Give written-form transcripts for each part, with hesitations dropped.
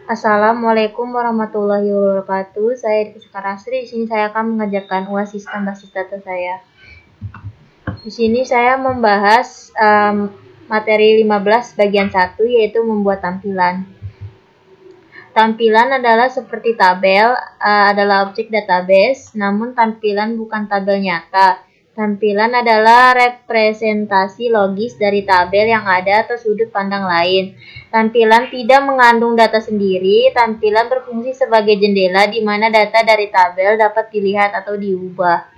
Assalamualaikum warahmatullahi wabarakatuh. Saya Diki Sukarasri. Di sini saya akan mengerjakan UAS sistem basis data saya. Di sini saya membahas materi 15 bagian 1, yaitu membuat tampilan. Tampilan adalah seperti tabel, adalah objek database, namun tampilan bukan tabel nyata. Tampilan adalah representasi logis dari tabel yang ada atau sudut pandang lain. Tampilan tidak mengandung data sendiri. Tampilan berfungsi sebagai jendela di mana data dari tabel dapat dilihat atau diubah.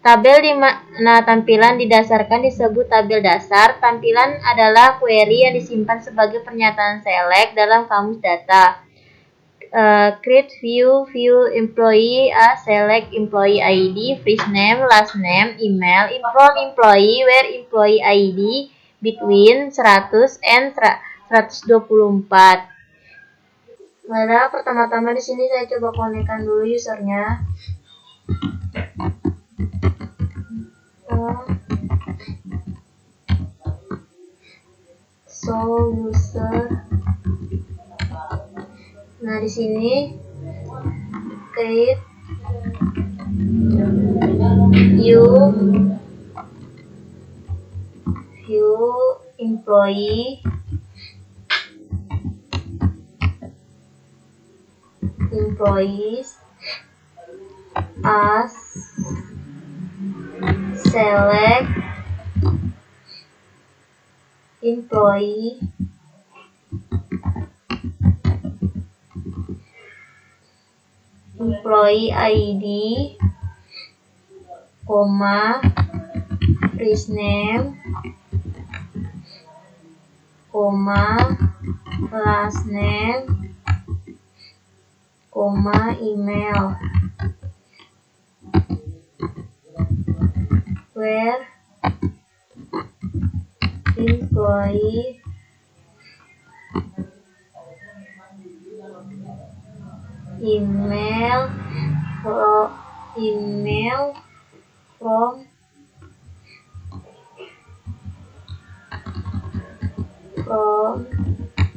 Tabel di mana tampilan didasarkan disebut tabel dasar. Tampilan adalah query yang disimpan sebagai pernyataan select dalam kamus data. Create view employee, select employee ID, first name, last name, email, from employee, where employee ID, between 100 and 124. Pada pertama-tama di sini saya coba konekkan dulu usernya. So user. Nah, di sini create view employees as select employee ID, first name, last name, email, where employee email from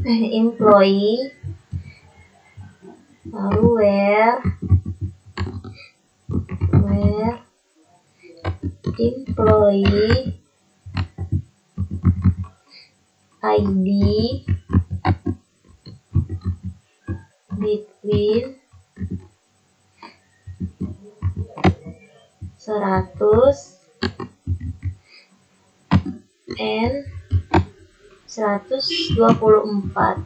employee, lalu where employee ID between 100 and 124.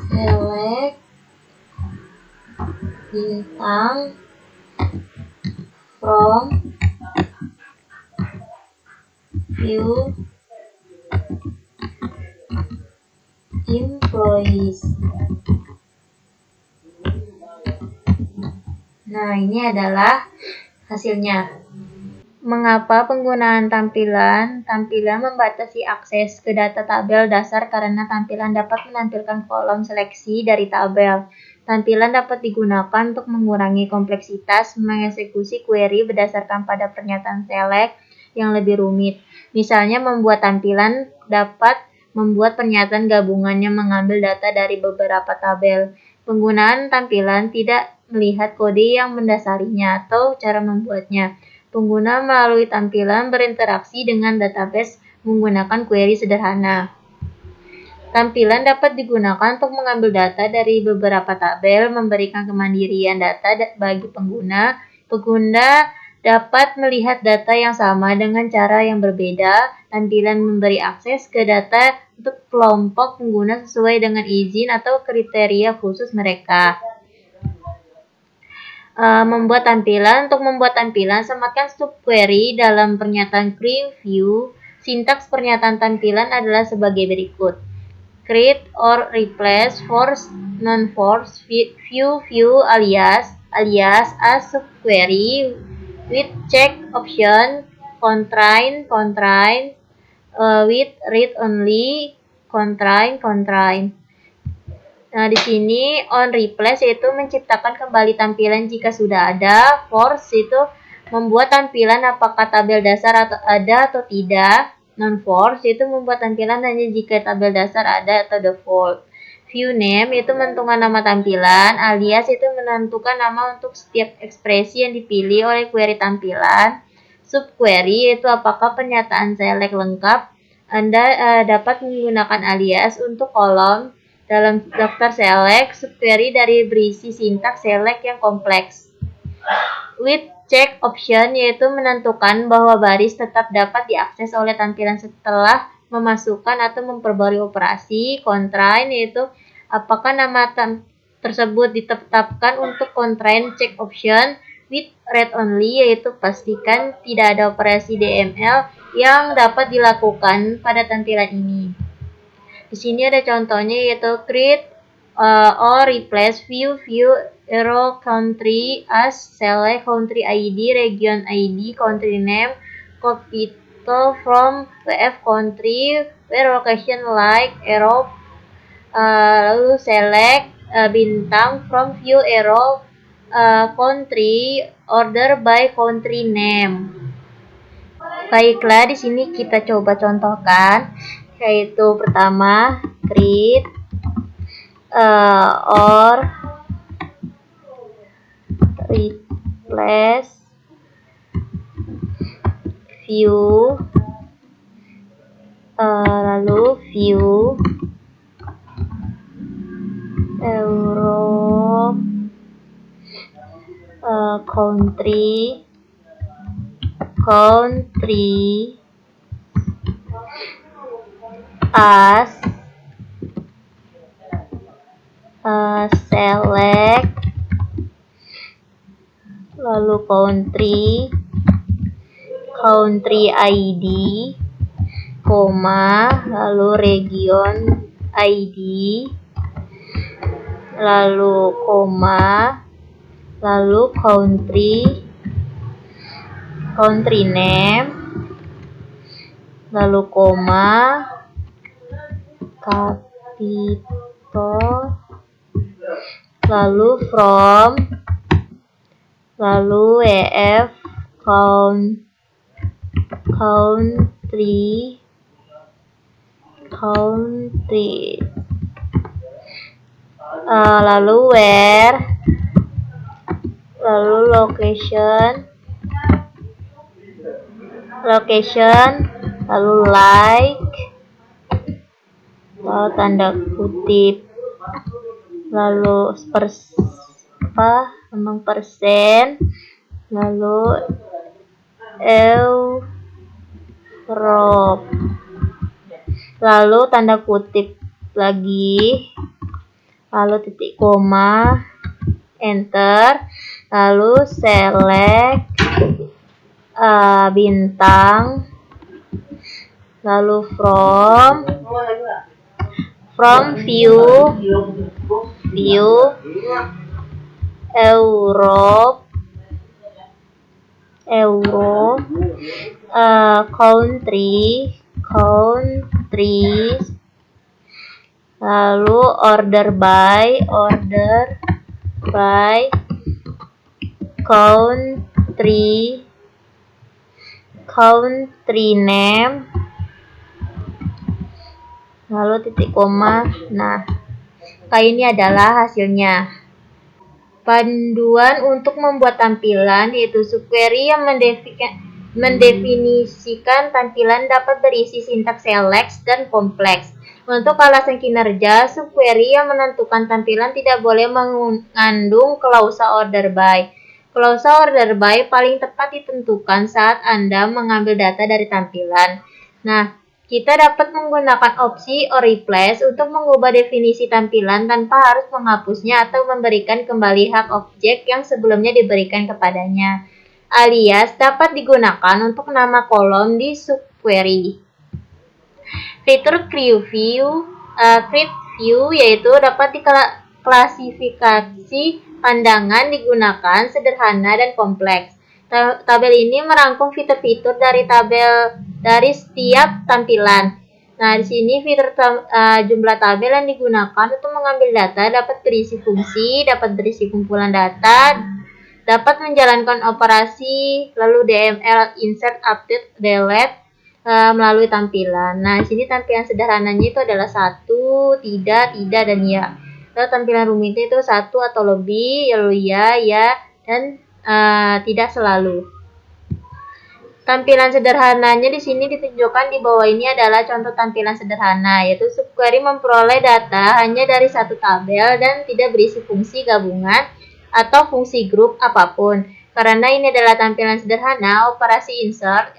Select bintang from view employees. Nah, ini adalah hasilnya. Mengapa penggunaan tampilan? Tampilan membatasi akses ke data tabel dasar karena tampilan dapat menampilkan kolom seleksi dari tabel. Tampilan dapat digunakan untuk mengurangi kompleksitas mengeksekusi query berdasarkan pada pernyataan select yang lebih rumit. Misalnya, membuat tampilan dapat membuat pernyataan gabungan yang mengambil data dari beberapa tabel. Penggunaan tampilan tidak melihat kode yang mendasarinya atau cara membuatnya. Pengguna melalui tampilan berinteraksi dengan database menggunakan query sederhana. Tampilan dapat digunakan untuk mengambil data dari beberapa tabel, memberikan kemandirian data bagi pengguna. Pengguna dapat melihat data yang sama dengan cara yang berbeda. Tampilan memberi akses ke data untuk kelompok pengguna sesuai dengan izin atau kriteria khusus mereka. Membuat tampilan. Untuk membuat tampilan, sematkan subquery dalam pernyataan preview. Sintaks pernyataan tampilan adalah sebagai berikut. Create or replace force non-force view alias as subquery with check option constraint with read only constraint. Nah, di sini on replace yaitu menciptakan kembali tampilan jika sudah ada, force itu membuat tampilan apakah tabel dasar ada atau tidak. Non-force itu membuat tampilan hanya jika tabel dasar ada atau default. View name itu menentukan nama tampilan, alias itu menentukan nama untuk setiap ekspresi yang dipilih oleh query tampilan. Subquery yaitu apakah pernyataan select lengkap. Anda dapat menggunakan alias untuk kolom dalam daftar select. Subquery dari berisi sintaks select yang kompleks. With check option yaitu menentukan bahwa baris tetap dapat diakses oleh tampilan setelah memasukkan atau memperbarui operasi. Constraint yaitu apakah nama tersebut ditetapkan untuk constraint check option. With read only yaitu pastikan tidak ada operasi DML yang dapat dilakukan pada tampilan ini. Di sini ada contohnya yaitu create or replace view arrow country as select country ID, region ID, country name, copy to from WF country where location like arrow, lalu select bintang from view arrow country order by country name. Baiklah, di sini kita coba contohkan, yaitu pertama create or replace view, lalu view Europe country as select, lalu country ID, lalu region ID, lalu lalu country name, lalu capital, lalu from, lalu WF country, lalu where, lalu location, lalu like, lalu tanda kutip, lalu persen, lalu Europe, lalu tanda kutip lagi, lalu titik koma, enter, lalu select bintang, lalu from view Europe countries, lalu order by country name, lalu titik koma. Nah, kayak ini adalah hasilnya. Panduan untuk membuat tampilan yaitu subquery yang mendefinisikan tampilan dapat berisi sintaks select dan kompleks. Untuk alasan kinerja, subquery yang menentukan tampilan tidak boleh mengandung klausa order by. Klausa order by paling tepat ditentukan saat Anda mengambil data dari tampilan. Nah, kita dapat menggunakan opsi or replace untuk mengubah definisi tampilan tanpa harus menghapusnya atau memberikan kembali hak objek yang sebelumnya diberikan kepadanya. Alias dapat digunakan untuk nama kolom di subquery. Fitur create view yaitu dapat diklasifikasi pandangan digunakan sederhana dan kompleks. Tabel ini merangkum fitur-fitur dari setiap tampilan. Nah, di sini fitur jumlah tabel yang digunakan untuk mengambil data dapat berisi fungsi, dapat berisi kumpulan data, dapat menjalankan operasi lalu DML insert update delete melalui tampilan. Nah, di sini tampilan sederhananya itu adalah 1, tidak, dan ya. Lalu tampilan rumitnya itu 1 atau lebih, lalu ya, dan tidak selalu. Tampilan sederhananya di sini ditunjukkan di bawah ini adalah contoh tampilan sederhana, yaitu subquery memperoleh data hanya dari satu tabel dan tidak berisi fungsi gabungan atau fungsi grup apapun. Karena ini adalah tampilan sederhana, operasi insert,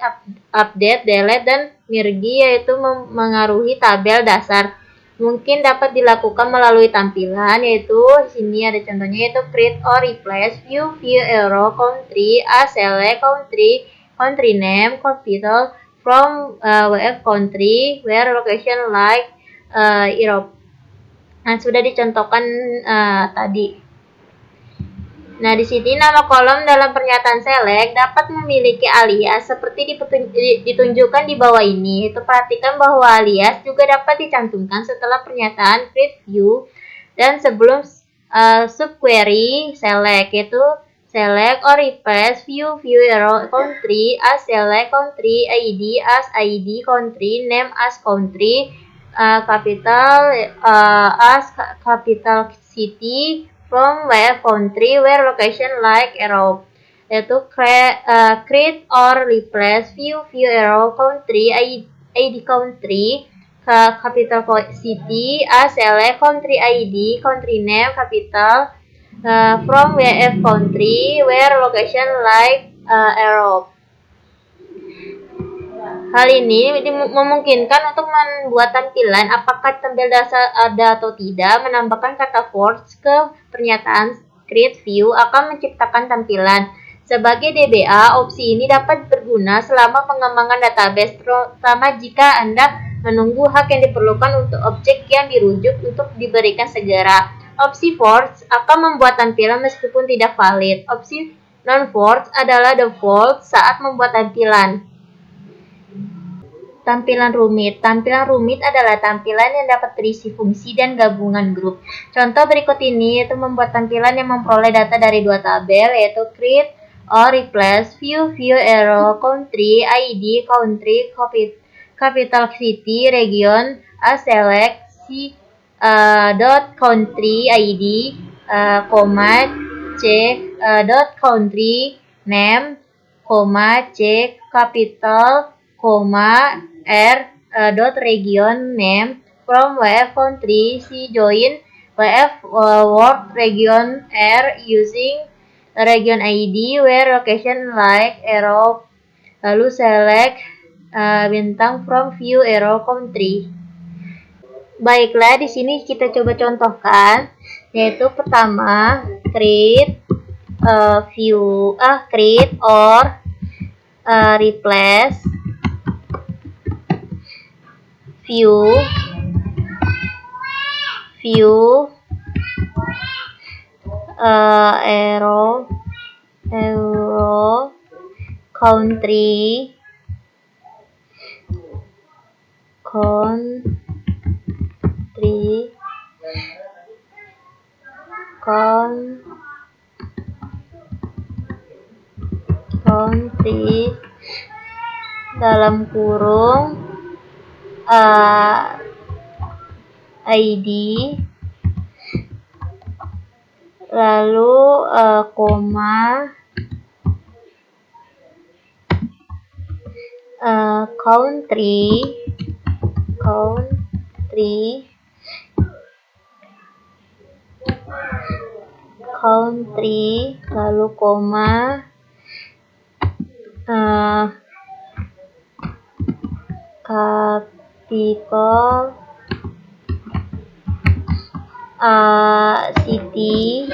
update, delete, dan merge yaitu mengaruhi tabel dasar. Mungkin dapat dilakukan melalui tampilan, yaitu di sini ada contohnya, yaitu create or replace, view arrow, country, select, country name, capital, from WF country, where location like Europe. Nah, sudah dicontohkan tadi. Nah, di sini nama kolom dalam pernyataan select dapat memiliki alias seperti ditunjukkan di bawah ini. Itu perhatikan bahwa alias juga dapat dicantumkan setelah pernyataan create view dan sebelum subquery select, yaitu select or replace view arrow country as select, country ID as ID, country name as country, capital as capital city, from where country, where location like arrow, yaitu create or replace view arrow country ID country, capital city as select, country ID, country name, capital, from WF country, where location like arrow. Hal ini memungkinkan untuk membuat tampilan apakah tampil dasar ada atau tidak, menambahkan kata force ke pernyataan create view akan menciptakan tampilan. Sebagai DBA, opsi ini dapat berguna selama pengembangan database, terutama jika Anda menunggu hak yang diperlukan untuk objek yang dirujuk untuk diberikan segera. Opsi force akan membuat tampilan meskipun tidak valid. Opsi non-force adalah default saat membuat tampilan. Tampilan rumit. Tampilan rumit adalah tampilan yang dapat terisi fungsi dan gabungan grup. Contoh berikut ini yaitu membuat tampilan yang memperoleh data dari dua tabel, yaitu create or replace view arrow country ID, country, capital city, region, select dot country ID, c dot country name, c capital, dot region name, from WF country, C join WF word region using region ID, where location like arrow, lalu select bintang from view arrow country. Baiklah, di sini kita coba contohkan, yaitu pertama create create or replace view arrow country dalam kurung ID, lalu koma country lalu koma capital city,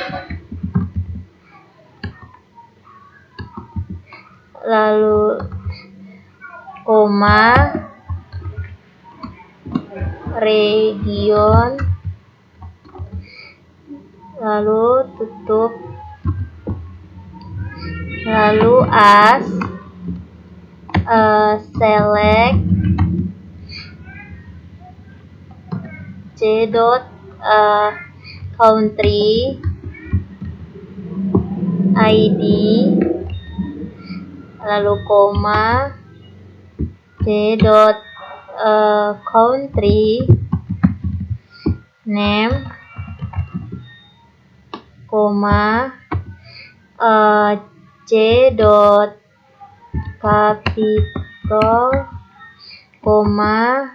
lalu koma region, lalu tutup, lalu as select c dot country ID, lalu koma, country name, koma, capital, koma,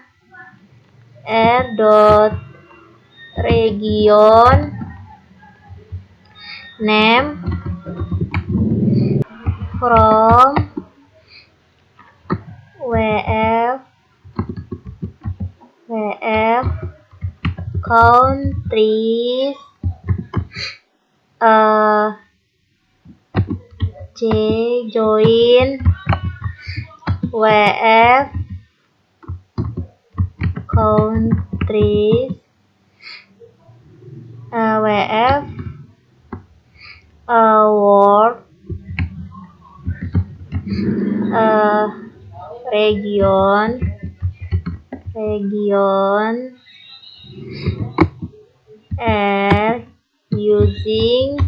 region name, from WF countries, join WF countries, WF world, region using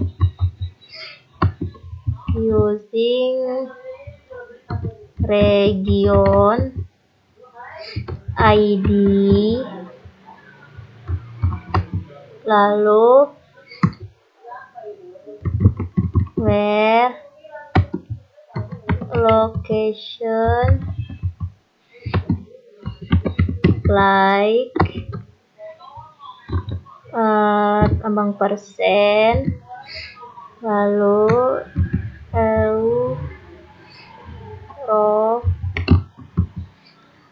region ID, lalu where location like ambang persen, lalu euro,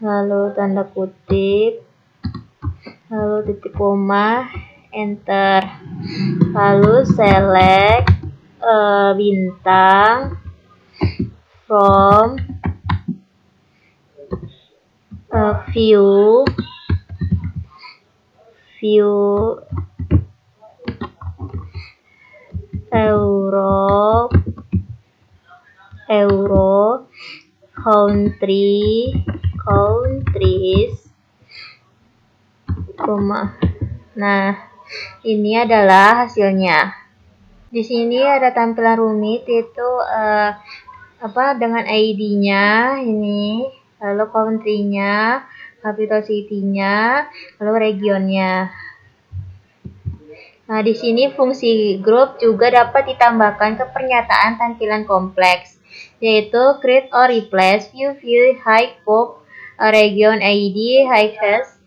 lalu tanda kutip, lalu titik koma, enter, lalu select bintang from view euro countries, koma. Nah, ini adalah hasilnya. Di sini ada tampilan rumit, yaitu dengan ID-nya ini, lalu country-nya, capital city-nya, lalu regionnya. Nah, di sini fungsi group juga dapat ditambahkan ke pernyataan tampilan kompleks, yaitu create or replace view high pop region ID highest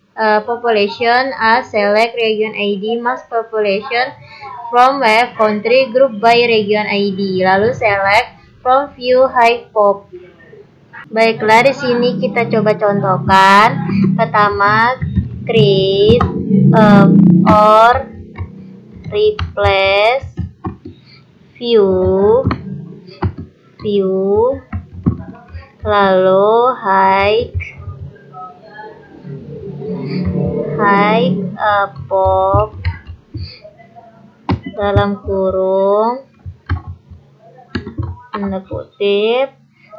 population as select region ID max population from web country group by region ID, lalu select from view high pop. Baiklah, di sini kita coba contohkan. Pertama, create or replace view, lalu high pop dalam kurung tanda kutip,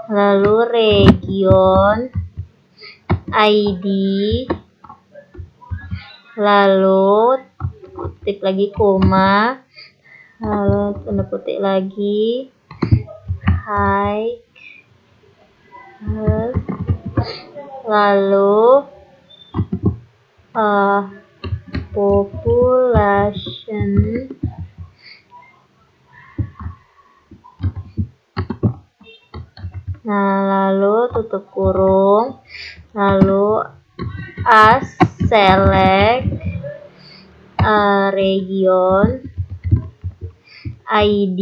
lalu region ID, lalu kutip lagi koma, lalu tanda kutip lagi, lalu population, nah lalu tutup kurung, lalu as select region ID,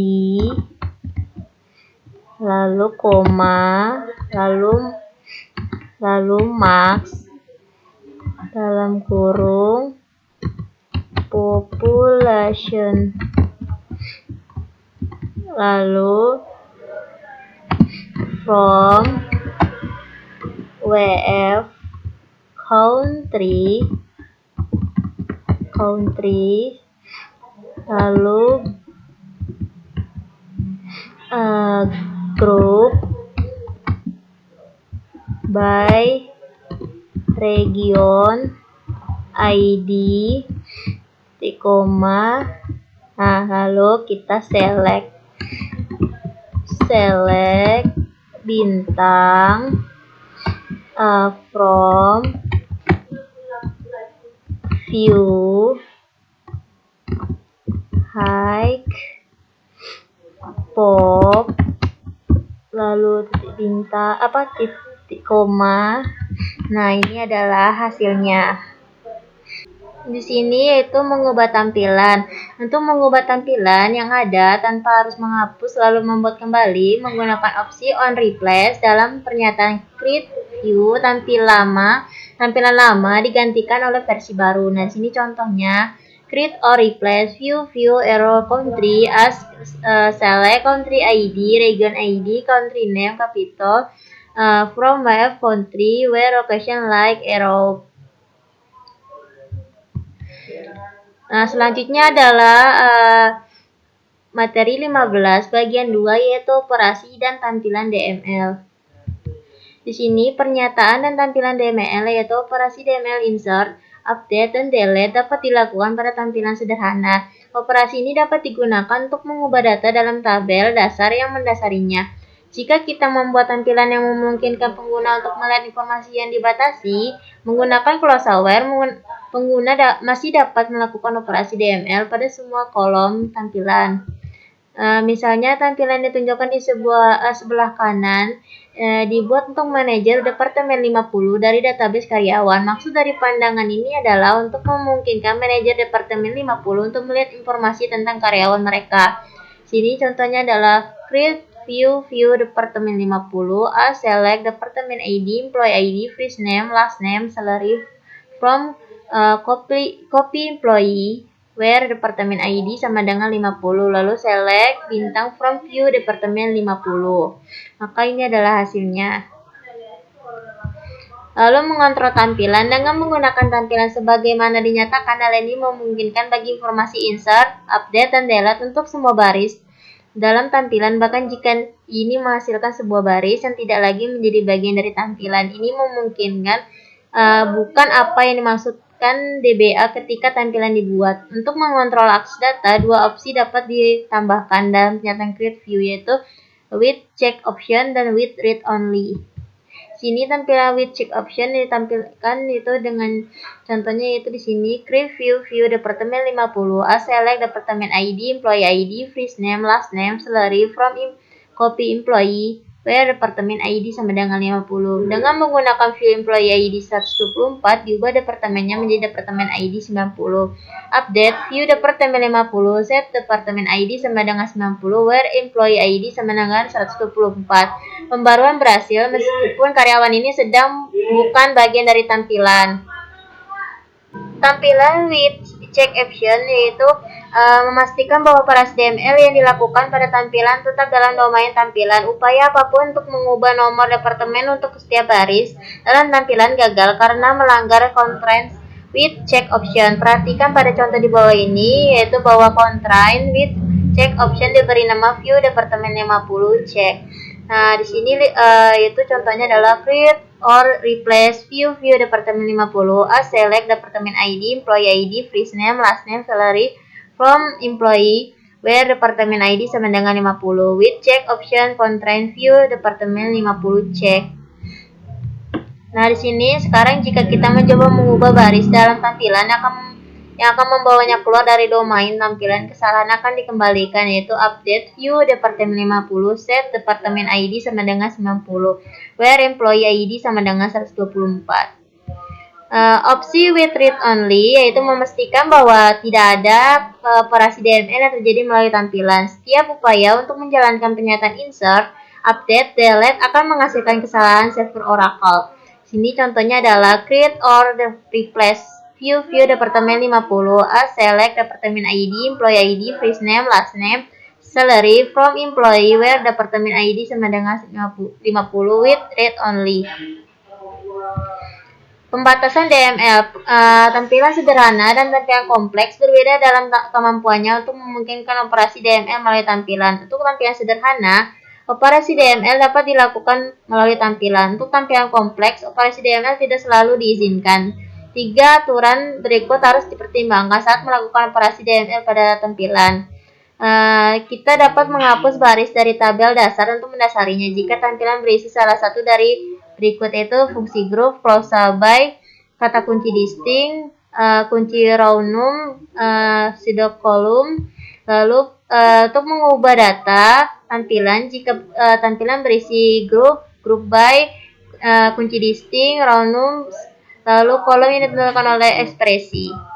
lalu koma, lalu max dalam kurung population, lalu from WF country, lalu group by region ID, koma. Nah, lalu kita select select bintang from view height pop lalu bintang titik koma. Nah, ini adalah hasilnya. Di sini yaitu mengubah tampilan. Untuk mengubah tampilan yang ada tanpa harus menghapus lalu membuat kembali menggunakan opsi on replace dalam pernyataan create view tampilan lama digantikan oleh versi baru. Nah, di sini contohnya create or replace view arrow country as select country ID, region ID, country name capital from web country where location like arrow. Nah, selanjutnya adalah materi 15 bagian 2 yaitu operasi dan tampilan DML. Di sini pernyataan dan tampilan DML yaitu operasi DML insert, update, dan delete dapat dilakukan pada tampilan sederhana. Operasi ini dapat digunakan untuk mengubah data dalam tabel dasar yang mendasarinya. Jika kita membuat tampilan yang memungkinkan pengguna untuk melihat informasi yang dibatasi, menggunakan closeware, pengguna masih dapat melakukan operasi DML pada semua kolom tampilan. Misalnya tampilan ditunjukkan di sebelah kanan dibuat untuk manajer Departemen 50 dari database karyawan. Maksud dari pandangan ini adalah untuk memungkinkan manajer Departemen 50 untuk melihat informasi tentang karyawan mereka. Sini contohnya adalah create view Departemen 50 as select Departemen ID, employee ID, first name, last name, salary from copy employee where Departemen ID sama dengan 50, lalu select bintang from view Departemen 50. Maka ini adalah hasilnya. Lalu mengontrol tampilan dengan menggunakan tampilan sebagaimana dinyatakan. Hal ini memungkinkan bagi informasi insert, update, dan delete untuk semua baris dalam tampilan, bahkan jika ini menghasilkan sebuah baris yang tidak lagi menjadi bagian dari tampilan. Ini memungkinkan bukan apa yang dimaksudkan DBA ketika tampilan dibuat. Untuk mengontrol akses data, dua opsi dapat ditambahkan dalam pernyataan create view, yaitu with check option dan with read only. Sini tampilan with check option ditampilkan itu dengan contohnya yaitu di sini create view Departemen 50 as select Departemen ID, employee ID, first name, last name, salary from copy employee where Departemen ID sama dengan 50. Dengan menggunakan view employee ID 124 diubah departemennya menjadi Departemen ID 90. Update view Departemen 50 set Departemen ID sama dengan 90 where employee ID sama dengan 124. Pembaruan berhasil meskipun karyawan ini sedang bukan bagian dari tampilan. Tampilan with check option yaitu memastikan bahwa operasi DML yang dilakukan pada tampilan tetap dalam domain tampilan. Upaya apapun untuk mengubah nomor departemen untuk setiap baris dalam tampilan gagal karena melanggar constraints with check option. Perhatikan pada contoh di bawah ini yaitu bahwa constraint with check option diberi nama view Departemen 50 check. Nah, di sini itu contohnya adalah create or replace view Departemen 50 as select Departemen ID, employee ID, first name, last name, salary from employee where Departemen ID sama dengan 50 with check option constraint view Departemen 50 check. Nah, di sini sekarang jika kita mencoba mengubah baris dalam tampilan yang akan membawanya keluar dari domain tampilan, kesalahan akan dikembalikan yaitu update view Departemen 50 set Departemen ID sama dengan 90 where employee ID sama dengan 124. Opsi with read only yaitu memastikan bahwa tidak ada operasi DML yang terjadi melalui tampilan. Setiap upaya untuk menjalankan pernyataan insert, update, delete akan menghasilkan kesalahan server Oracle. Sini contohnya adalah create or replace view Departemen 50 as select Departemen ID, employee ID, first name, last name, salary from employee where Departemen ID sama dengan 50 with read only. Pembatasan DML, tampilan sederhana dan tampilan kompleks berbeda dalam kemampuannya untuk memungkinkan operasi DML melalui tampilan. Untuk tampilan sederhana, operasi DML dapat dilakukan melalui tampilan. Untuk tampilan kompleks, operasi DML tidak selalu diizinkan. 3 aturan berikut harus dipertimbangkan saat melakukan operasi DML pada tampilan. Kita dapat menghapus baris dari tabel dasar untuk mendasarinya jika tampilan berisi salah satu dari berikut, yaitu fungsi grup, clause by, kata kunci distinct, kunci row-num, pseudocolumn. Lalu untuk mengubah data tampilan, jika tampilan berisi grup by, kunci distinct, row-num, lalu kolom yang ditentukan oleh ekspresi.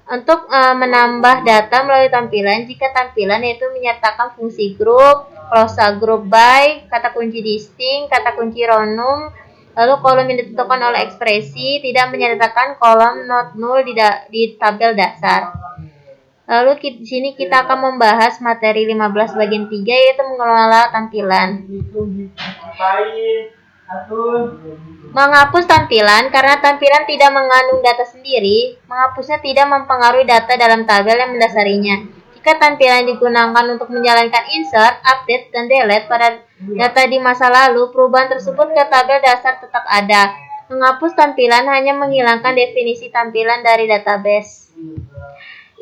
Untuk menambah data melalui tampilan, jika tampilan yaitu menyertakan fungsi grup, clause group by, kata kunci distinct, kata kunci row-num, lalu kolom yang ditentukan oleh ekspresi, tidak menyertakan kolom not null di tabel dasar. Lalu di sini kita akan membahas materi 15 bagian 3, yaitu mengelola tampilan. Menghapus tampilan. Karena tampilan tidak mengandung data sendiri, menghapusnya tidak mempengaruhi data dalam tabel yang mendasarinya. Jika tampilan digunakan untuk menjalankan insert, update, dan delete pada data di masa lalu, perubahan tersebut ke tabel dasar tetap ada. Menghapus tampilan hanya menghilangkan definisi tampilan dari database.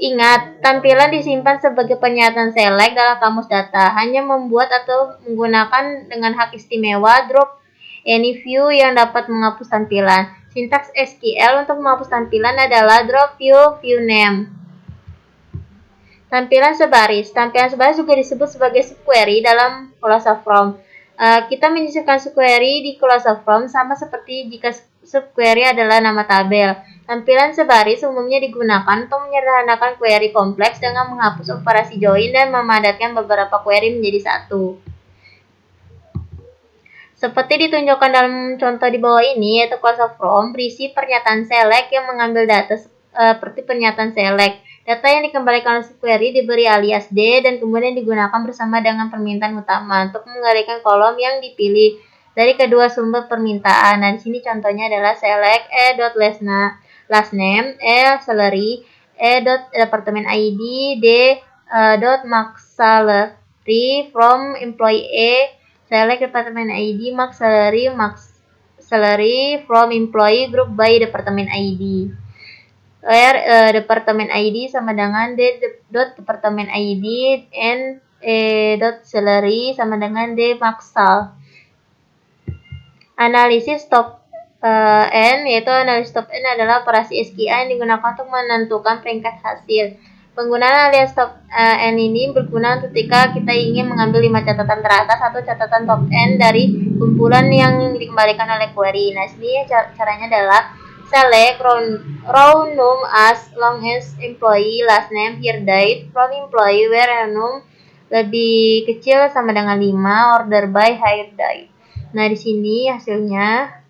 Ingat, tampilan disimpan sebagai pernyataan select dalam kamus data. Hanya membuat atau menggunakan dengan hak istimewa drop any view yang dapat menghapus tampilan. Sintaks SQL untuk menghapus tampilan adalah drop view name. Tampilan sebaris. Tampilan sebaris juga disebut sebagai subquery dalam clause from. Kita menyisipkan subquery di clause from sama seperti jika subquery adalah nama tabel. Tampilan sebaris umumnya digunakan untuk menyederhanakan query kompleks dengan menghapus operasi join dan memadatkan beberapa query menjadi satu. Seperti ditunjukkan dalam contoh di bawah ini, yaitu clause from berisi pernyataan select yang mengambil data seperti pernyataan select. Data yang dikembalikan oleh subquery diberi alias D dan kemudian digunakan bersama dengan permintaan utama untuk mengembalikan kolom yang dipilih dari kedua sumber permintaan. Nah, di sini contohnya adalah select last name, salary, department ID, max salary from employee A. Select department ID, max salary from employee group by department ID. Where department ID sama dengan department ID and salary sama dengan max sal. Analisis stop n, yaitu analisis stop n adalah operasi SQL yang digunakan untuk menentukan peringkat hasil. Penggunaan alias top n ini berguna ketika kita ingin mengambil 5 catatan teratas atau catatan top n dari kumpulan yang dikembalikan oleh query. Nah, sini caranya adalah select row-num as long as employee last name here date from employee where row-num lebih kecil sama dengan 5 order by hire date. Nah, di sini hasilnya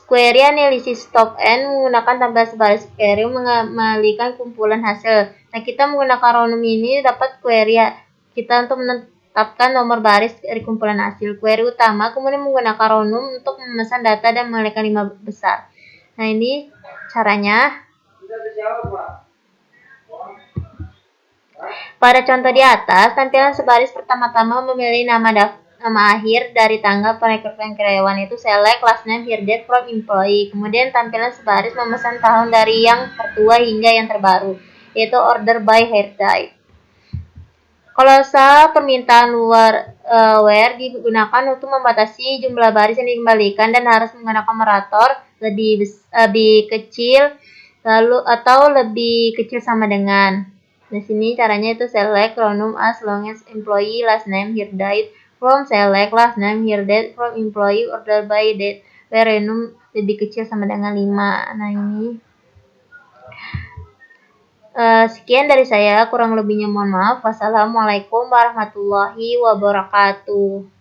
query analisis top n menggunakan tampilan sebaris query mengembalikan kumpulan hasil. Nah, kita menggunakan row-num ini dapat query kita untuk menetapkan nomor baris dari kumpulan hasil. Query utama kemudian menggunakan row-num untuk memesan data dan mengalihkan 5 besar. Nah, ini caranya. Pada contoh di atas, tampilan sebaris pertama-tama memilih nama akhir dari tanggal perekrutan karyawan, itu select last name here date from employee. Kemudian tampilan sebaris memesan tahun dari yang tertua hingga yang terbaru, yaitu order by hire date. Clause permintaan luar where digunakan untuk membatasi jumlah baris yang dikembalikan dan harus menggunakan operator lebih kecil atau lebih kecil sama dengan. Di sini caranya itu select row-num as long as employee last name here date from select last name here date from employee order by date where row-num lebih kecil sama dengan 5. Nah, ini sekian dari saya, kurang lebihnya mohon maaf. Wassalamualaikum warahmatullahi wabarakatuh.